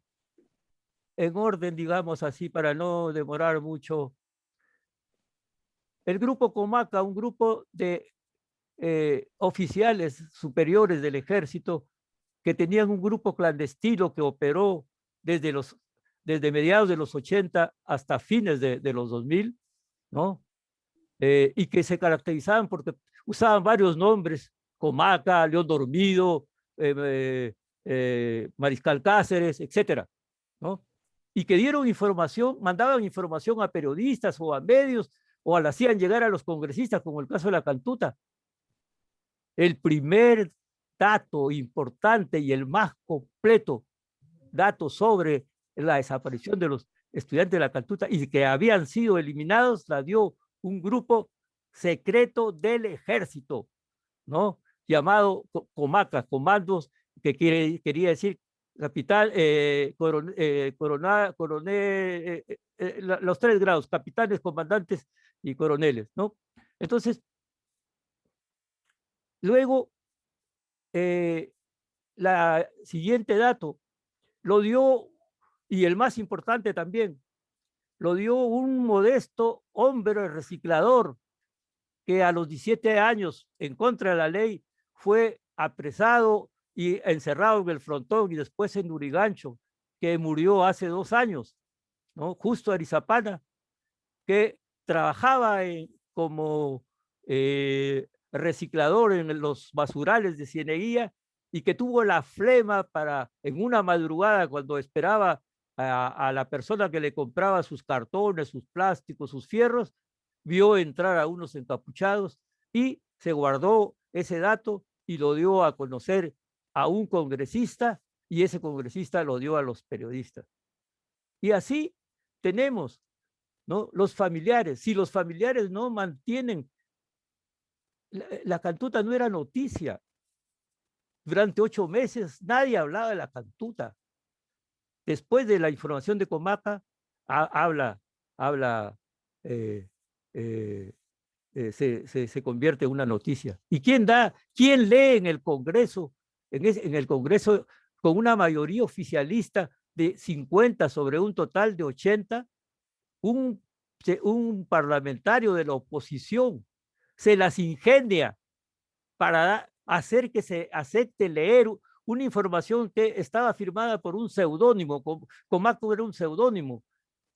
en orden, digamos así, para no demorar mucho? El grupo Comaca, un grupo de oficiales superiores del ejército que tenían un grupo clandestino que operó desde mediados de los 80 hasta fines de los 2000, ¿no? Y que se caracterizaban porque usaban varios nombres, Comaca, León Dormido, Mariscal Cáceres, etcétera, ¿no? Y que dieron información, mandaban información a periodistas o a medios, o la hacían llegar a los congresistas, como el caso de La Cantuta. El primer dato importante y el más completo dato sobre la desaparición de los estudiantes de La Cantuta y que habían sido eliminados la dio un grupo secreto del ejército, ¿no? Llamado Comaca, comandos, que quería decir capital, coronel, los 3 grados, capitanes, comandantes y coroneles, ¿no? Entonces, luego, la siguiente dato lo dio, y el más importante también, lo dio un modesto hombre reciclador que a los 17 años, en contra de la ley, fue apresado y encerrado en el Frontón y después en Urigancho, que murió hace 2 años, ¿no? Justo Arizapana, que trabajaba como reciclador en los basurales de Cieneguía y que tuvo la flema para, en una madrugada, cuando esperaba a la persona que le compraba sus cartones, sus plásticos, sus fierros, vio entrar a unos encapuchados y se guardó ese dato y lo dio a conocer a un congresista y ese congresista lo dio a los periodistas. Y así tenemos, ¿no? Los familiares. Si los familiares no mantienen, la Cantuta no era noticia. Durante 8 meses nadie hablaba de La Cantuta. Después de la información de Comaca, habla habla, se convierte en una noticia. ¿Y quién lee en el Congreso, en el Congreso con una mayoría oficialista de 50 sobre un total de 80, un parlamentario de la oposición se las ingenia para hacer que se acepte leer una información que estaba firmada por un seudónimo, Comaco era un seudónimo,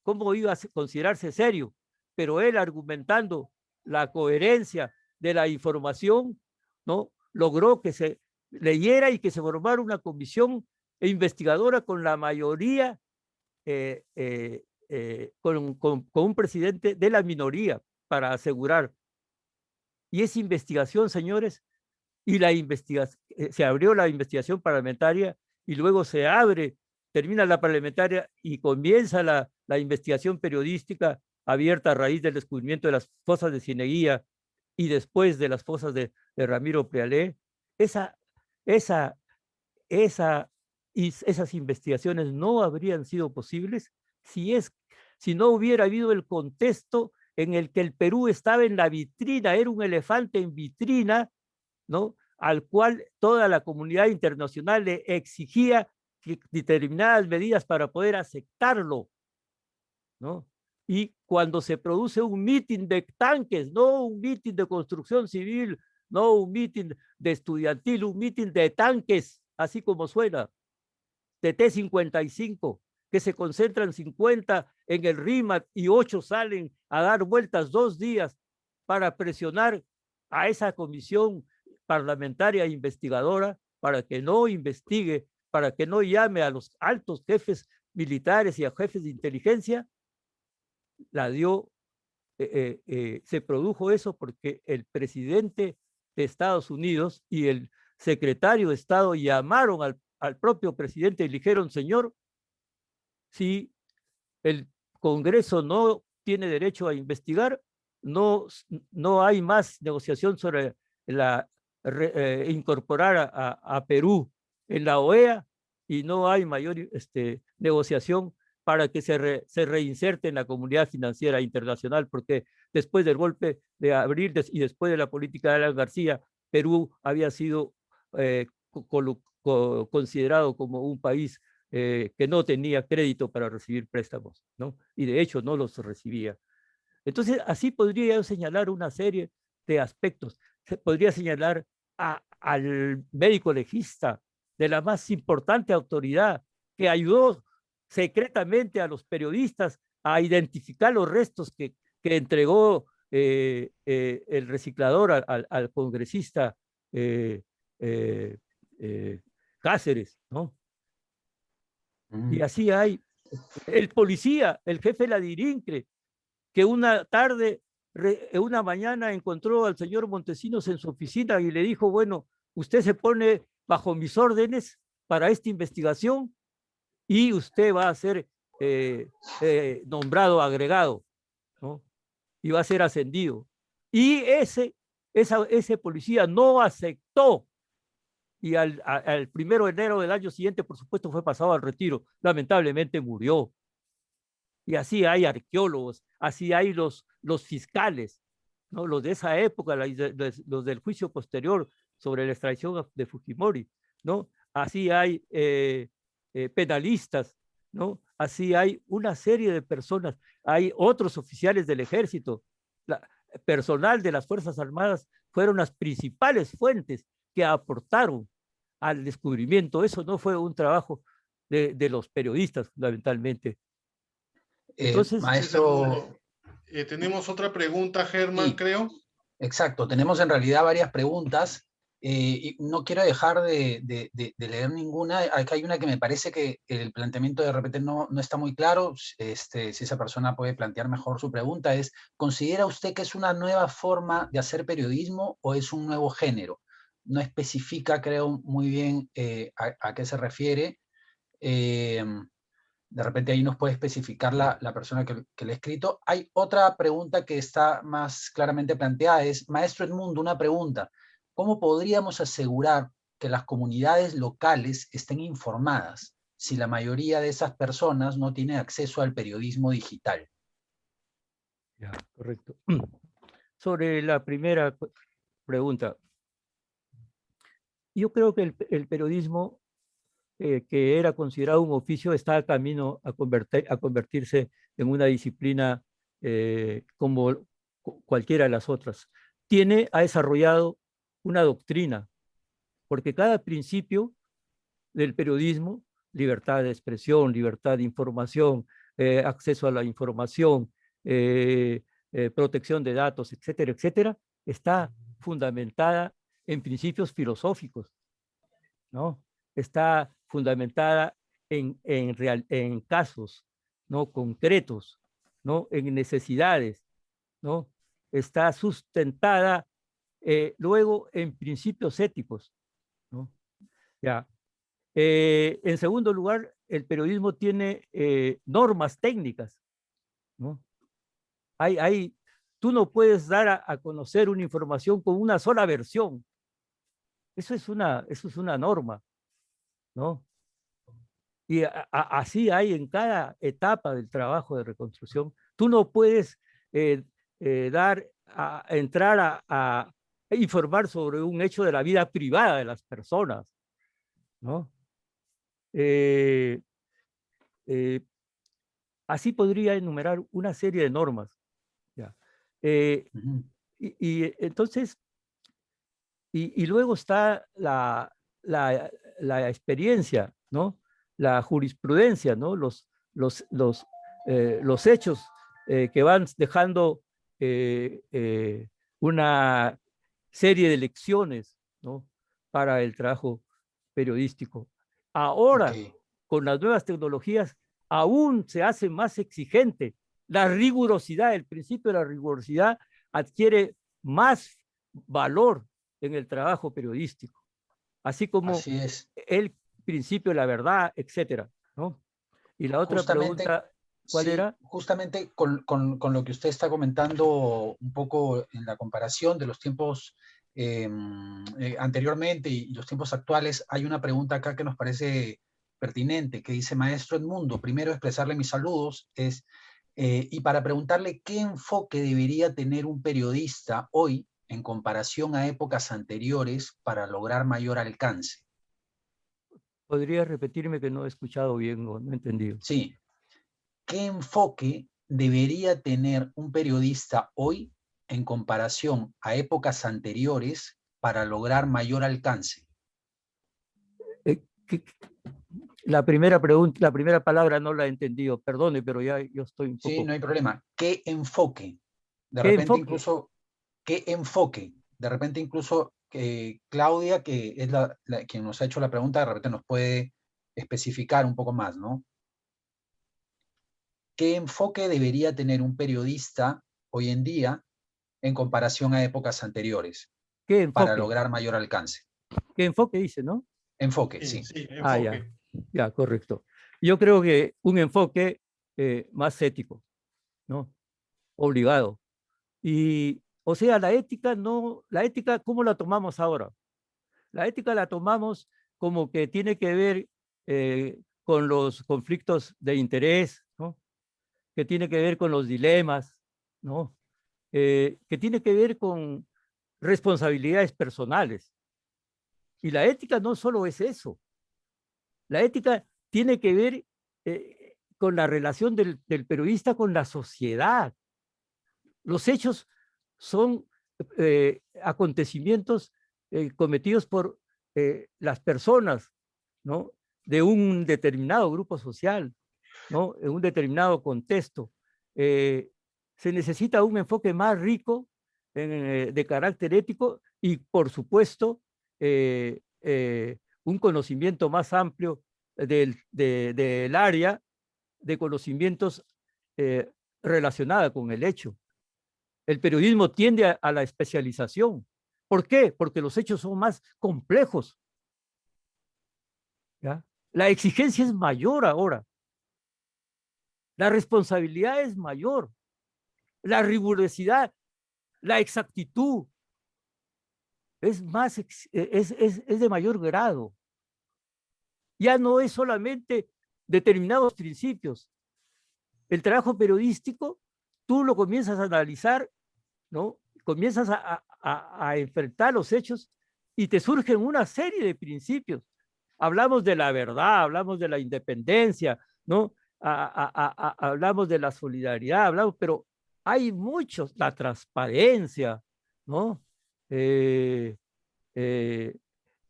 ¿cómo iba a considerarse serio? Pero él, argumentando la coherencia de la información, ¿no?, logró que se leyera y que se formara una comisión investigadora con la mayoría, con un presidente de la minoría para asegurar. Y esa investigación, señores, y la investigación, se abrió la investigación parlamentaria y luego se abre, termina la parlamentaria y comienza la investigación periodística abierta a raíz del descubrimiento de las fosas de Cieneguía y después de las fosas de Ramiro Prealé. Esas investigaciones no habrían sido posibles si no hubiera habido el contexto en el que el Perú estaba en la vitrina, era un elefante en vitrina, ¿no?, al cual toda la comunidad internacional le exigía determinadas medidas para poder aceptarlo, ¿no? Y cuando se produce un mitin de tanques, no un mitin de construcción civil, no un mitin de estudiantil, un mitin de tanques, así como suena, de T-55, que se concentran 50 en el RIMAC y 8 salen a dar vueltas 2 días para presionar a esa comisión parlamentaria investigadora para que no investigue, para que no llame a los altos jefes militares y a jefes de inteligencia, se produjo eso porque el presidente de Estados Unidos y el secretario de Estado llamaron al propio presidente y le dijeron: señor, si el Congreso no tiene derecho a investigar, no hay más negociación sobre incorporar a Perú en la OEA, y no hay mayor negociación para que se reinserte en la comunidad financiera internacional, porque después del golpe de abril y después de la política de Alan García, Perú había sido considerado como un país que no tenía crédito para recibir préstamos, ¿no? Y de hecho no los recibía. Entonces, así podría yo señalar una serie de aspectos. Se podría señalar al médico legista de la más importante autoridad que ayudó secretamente a los periodistas a identificar los restos que entregó el reciclador al congresista Cáceres, ¿no? Y así hay el policía, el jefe Ladirincre, que una tarde, una mañana encontró al señor Montesinos en su oficina y le dijo: bueno, usted se pone bajo mis órdenes para esta investigación y usted va a ser nombrado agregado, ¿no?, y va a ser ascendido. Y ese policía no aceptó, y al 1 de enero del año siguiente, por supuesto, fue pasado al retiro. Lamentablemente murió. Y así hay arqueólogos, así hay los fiscales, ¿no?, los de esa época, los del juicio posterior sobre la extradición de Fujimori, ¿no? Así hay penalistas, ¿no? Así hay una serie de personas, hay otros oficiales del ejército, personal de las Fuerzas Armadas fueron las principales fuentes que aportaron al descubrimiento. Eso no fue un trabajo de los periodistas, fundamentalmente. Entonces, maestro, tenemos otra pregunta, Germán, sí, creo. Exacto, tenemos en realidad varias preguntas y no quiero dejar de leer ninguna. Acá hay una que me parece que el planteamiento de repente no está muy claro. Si esa persona puede plantear mejor su pregunta, es: ¿considera usted que es una nueva forma de hacer periodismo o es un nuevo género? No especifica, creo, muy bien a qué se refiere. De repente ahí nos puede especificar la persona que le ha escrito. Hay otra pregunta que está más claramente planteada, es: maestro Edmundo, una pregunta: ¿cómo podríamos asegurar que las comunidades locales estén informadas si la mayoría de esas personas no tienen acceso al periodismo digital? Ya, correcto. Sobre la primera pregunta, yo creo que el periodismo, que era considerado un oficio, está a camino a convertirse en una disciplina como cualquiera de las otras. Ha desarrollado una doctrina, porque cada principio del periodismo, libertad de expresión, libertad de información, acceso a la información, protección de datos, etcétera, etcétera, está fundamentada en principios filosóficos, ¿no? Está fundamentada en casos, ¿no? Concretos, ¿no? En necesidades, ¿no? Está sustentada luego en principios éticos, ¿no? Ya. En segundo lugar, el periodismo tiene normas técnicas, ¿no? Tú no puedes dar a conocer una información con una sola versión. Eso es una norma, ¿no? Y así hay en cada etapa del trabajo de reconstrucción. Tú no puedes entrar a informar sobre un hecho de la vida privada de las personas, ¿no? Eh, eh, Así podría enumerar una serie de normas. ¿Ya? Ujú. Entonces, y luego está la experiencia, ¿no? La jurisprudencia, ¿no? Los hechos que van dejando una serie de lecciones, ¿no? Para el trabajo periodístico. Ok. Ahora, con las nuevas tecnologías, aún se hace más exigente. La rigurosidad, el principio de la rigurosidad adquiere más valor en el trabajo periodístico, así como Así es. el principio de la verdad, etcétera, ¿no? Y la otra Justamente, pregunta, ¿cuál sí, era? justamente con lo que usted está comentando un poco en la comparación de los tiempos anteriormente y los tiempos actuales, hay una pregunta acá que nos parece pertinente, que dice, Maestro Edmundo, primero expresarle mis saludos, y para preguntarle qué enfoque debería tener un periodista hoy en comparación a épocas anteriores para lograr mayor alcance. ¿Podría repetirme que no he escuchado bien o no he entendido? Sí, ¿qué enfoque debería tener un periodista hoy en comparación a épocas anteriores para lograr mayor alcance? Eh, ¿qué- La primera pregunta, la primera palabra no la he entendido, perdone, pero ya yo estoy un Sí, poco... no hay problema. ¿Qué enfoque? De ¿Qué repente enfoque? incluso, ¿qué enfoque? De repente incluso Claudia, que es quien nos ha hecho la pregunta, de repente nos puede especificar un poco más, ¿no? ¿Qué enfoque debería tener un periodista hoy en día en comparación a épocas anteriores ¿Qué para enfoque? lograr mayor alcance? ¿Qué enfoque dice, no? Enfoque, Sí, sí. sí, Ah, ya, enfoque. ya, correcto. Yo creo que un enfoque más ético, ¿no? Obligado. Y, o sea, la ética no, la ética, ¿cómo la tomamos ahora? La ética la tomamos como que tiene que ver con los conflictos de interés, ¿no? Que tiene que ver con los dilemas, ¿no? Que tiene que ver con responsabilidades personales. Y la ética no solo es eso. La ética tiene que ver con la relación del periodista con la sociedad. Los hechos son acontecimientos cometidos por las personas, ¿no? De un determinado grupo social, ¿no? En un determinado contexto. Se necesita un enfoque más rico de carácter ético y, por supuesto, un conocimiento más amplio del área de conocimientos eh, relacionada con el hecho. El periodismo tiende a la especialización. ¿Por qué? Porque los hechos son más complejos. ¿Ya? La exigencia es mayor ahora. La responsabilidad es mayor. La rigurosidad, la exactitud es de mayor grado. Ya no es solamente determinados principios. El trabajo periodístico tú lo comienzas a analizar, ¿no? Comienzas a enfrentar los hechos y te surgen una serie de principios. Hablamos de la verdad, hablamos de la independencia, ¿no? Hablamos de la solidaridad, hablamos, pero hay muchos, la transparencia, ¿no? Eh, eh,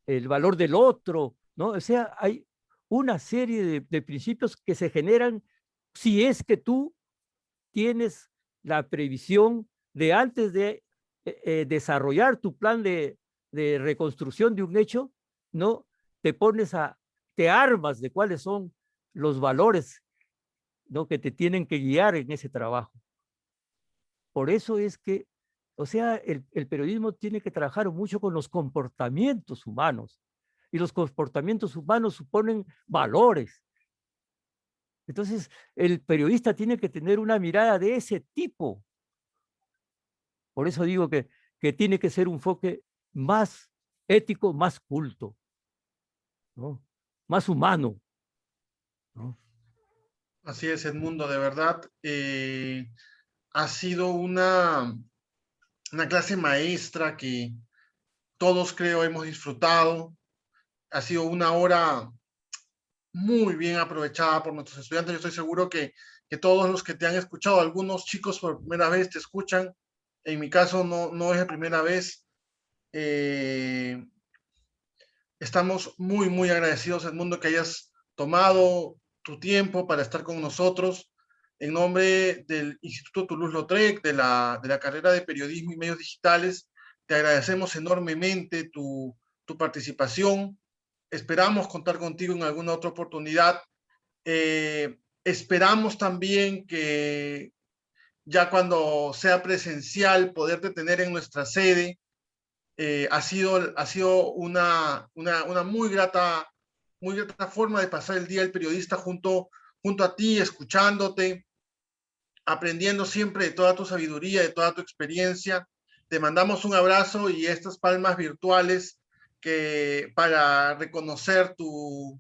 el valor del otro, ¿no? O sea, hay una serie de principios que se generan si es que tú tienes la previsión de antes de desarrollar tu plan de reconstrucción de un hecho, ¿no? Te armas de cuáles son los valores, ¿no? Que te tienen que guiar en ese trabajo. Por eso es que, o sea, el periodismo tiene que trabajar mucho con los comportamientos humanos, y los comportamientos humanos suponen valores. Entonces, el periodista tiene que tener una mirada de ese tipo. Por eso digo que tiene que ser un enfoque más ético, más culto, ¿no? Más humano, ¿no? Así es, Edmundo, de verdad. Ha sido una clase maestra que todos creo hemos disfrutado. Ha sido una hora muy bien aprovechada por nuestros estudiantes. Yo estoy seguro que todos los que te han escuchado, algunos chicos por primera vez te escuchan. En mi caso no es la primera vez. Estamos muy, muy agradecidos, Edmundo, que hayas tomado tu tiempo para estar con nosotros. En nombre del Instituto Toulouse-Lautrec, de la carrera de Periodismo y Medios Digitales, te agradecemos enormemente tu participación. Esperamos contar contigo en alguna otra oportunidad. Esperamos también que ya cuando sea presencial, poderte tener en nuestra sede. Ha sido una muy grata forma de pasar el día del periodista junto a ti, escuchándote, aprendiendo siempre de toda tu sabiduría, de toda tu experiencia. Te mandamos un abrazo y estas palmas virtuales para reconocer tu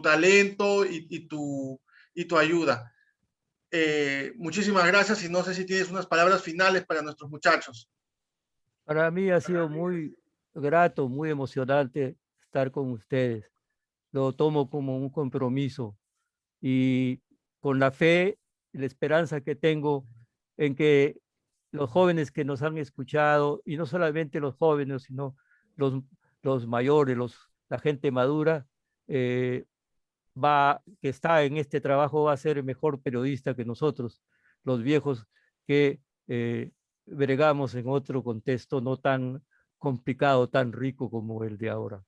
talento y tu ayuda. Muchísimas gracias y no sé si tienes unas palabras finales para nuestros muchachos. Para mí ha sido muy grato, muy emocionante estar con ustedes. Lo tomo como un compromiso y con la fe y la esperanza que tengo en que los jóvenes que nos han escuchado, y no solamente los jóvenes, sino los, los mayores, la gente madura, que está en este trabajo va a ser mejor periodista que nosotros, los viejos que bregamos en otro contexto no tan complicado, tan rico como el de ahora.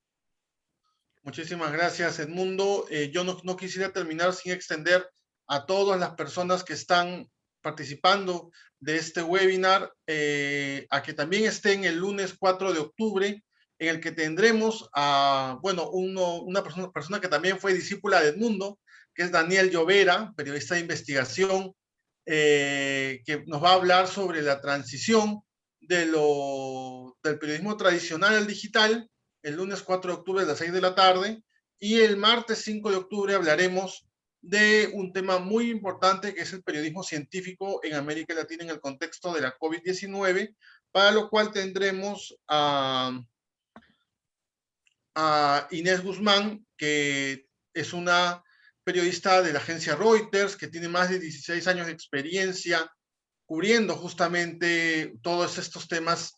Muchísimas gracias, Edmundo. Yo no quisiera terminar sin extender a todas las personas que están participando de este webinar a que también estén el lunes 4 de octubre, en el que tendremos a, una persona que también fue discípula de Edmundo, que es Daniel Llovera, periodista de investigación, que nos va a hablar sobre la transición del periodismo tradicional al digital, el lunes 4 de octubre a las 6 de la tarde, y el martes 5 de octubre hablaremos de un tema muy importante que es el periodismo científico en América Latina en el contexto de la COVID-19, para lo cual tendremos a Inés Guzmán, que es una periodista de la agencia Reuters, que tiene más de 16 años de experiencia cubriendo justamente todos estos temas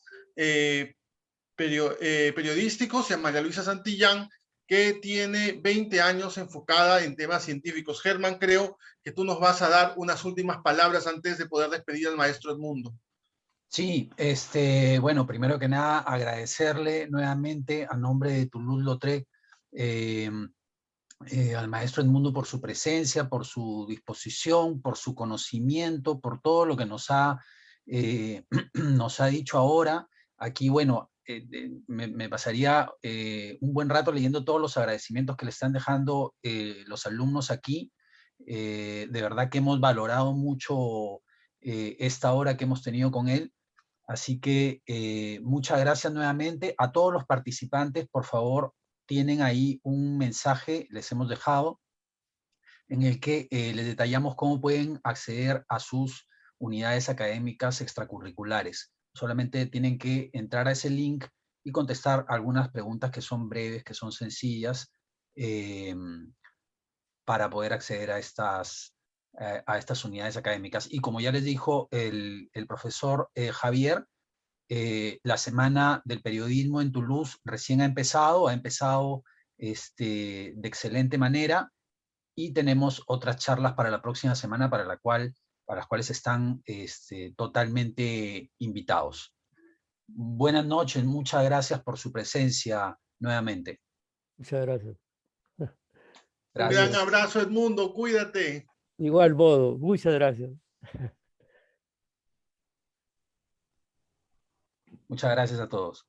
periodísticos, y a María Luisa Santillán, que tiene 20 años enfocada en temas científicos. Germán, creo que tú nos vas a dar unas últimas palabras antes de poder despedir al maestro Edmundo. Sí, bueno, primero que nada, agradecerle nuevamente a nombre de Toulouse-Lautrec al maestro Edmundo por su presencia, por su disposición, por su conocimiento, por todo lo que nos ha dicho ahora. Aquí, bueno, me pasaría un buen rato leyendo todos los agradecimientos que le están dejando los alumnos aquí. De verdad que hemos valorado mucho esta hora que hemos tenido con él. Así que muchas gracias nuevamente a todos los participantes. Por favor, tienen ahí un mensaje, les hemos dejado. en el que les detallamos cómo pueden acceder a sus unidades académicas extracurriculares. Solamente tienen que entrar a ese link y contestar algunas preguntas que son breves, que son sencillas, para poder acceder a estas unidades académicas. Y como ya les dijo el profesor Javier, la Semana del Periodismo en Toulouse recién ha empezado de excelente manera, y tenemos otras charlas para la próxima semana para las cuales están totalmente invitados. Buenas noches, muchas gracias por su presencia nuevamente. Muchas gracias. Un Gracias. gran abrazo, Edmundo, cuídate. Igual, Bodo, muchas gracias. Muchas gracias a todos.